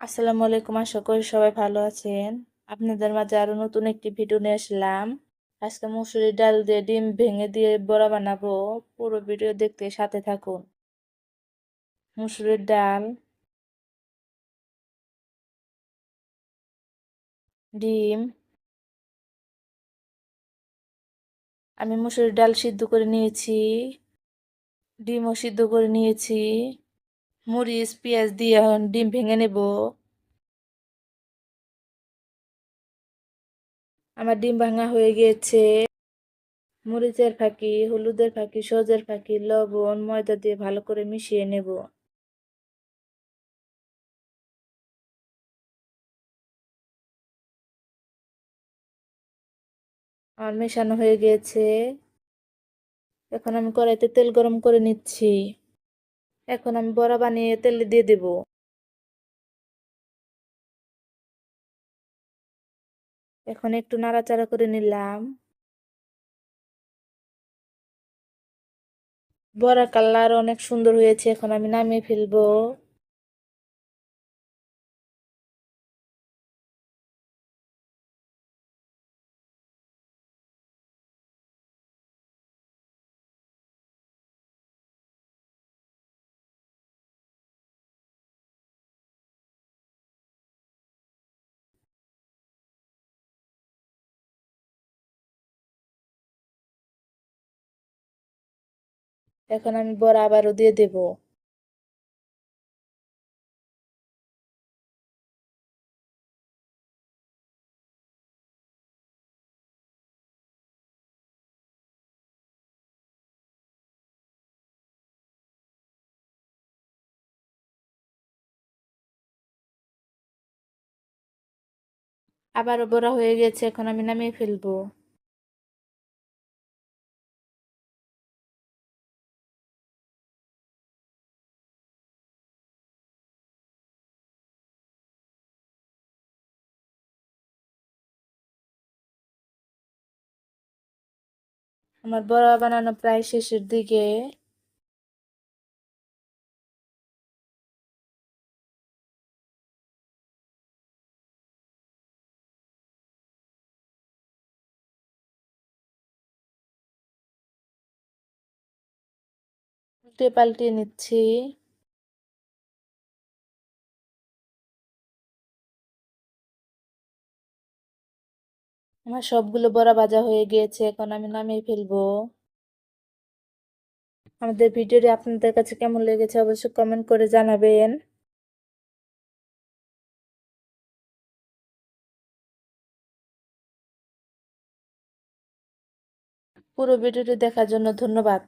আসসালামু আলাইকুম, আশা করি সবাই ভালো আছেন। আপনাদের মাঝে আরো নতুন একটি ভিডিও নিয়ে আসলাম। আজকে মসুরির ডাল দিয়ে ডিম ভেঙে দিয়ে বড়া বানাবো। পুরো ভিডিও দেখতে সাথে থাকুন। মসুরির ডাল, ডিম। আমি মসুরির ডাল সিদ্ধ করে নিয়েছি, ডিমও সিদ্ধ করে নিয়েছি। মরিচ পেঁয়াজ দিয়ে এখন ডিম ভেঙে নেব। আমার ডিম ভাঙা হয়ে গিয়েছে। মরিচের ফাঁকি, হলুদের ফাঁকি, সজের ফাঁকি, লবণ, ময়দা দিয়ে ভালো করে মিশিয়ে নেব। আমার মেশানো হয়ে গিয়েছে। এখন আমি কড়াইতে তেল গরম করে নিচ্ছি। এখন আমি বড়া বানিয়ে তেলে দিয়ে দেব। এখন একটু নাড়াচাড়া করে নিলাম। বড়া কালার অনেক সুন্দর হয়েছে, এখন আমি নামিয়ে ফেলবো। এখন আমি বড়া আবারও দিয়ে দেব। আবারও বড়া হয়ে গেছে, এখন আমি নামিয়ে ফেলবো। আমার বড়া বানানো প্রায় শেষের দিকে। উল্টে পাল্টে নিচ্ছি। আমার সবগুলো বড়া ভাজা হয়ে গিয়েছে, এখন আমি নামিয়ে ফেলবো। আমাদের ভিডিওটি আপনাদের কাছে কেমন লেগেছে অবশ্যই কমেন্ট করে জানাবেন। পুরো ভিডিওটি দেখার জন্য ধন্যবাদ।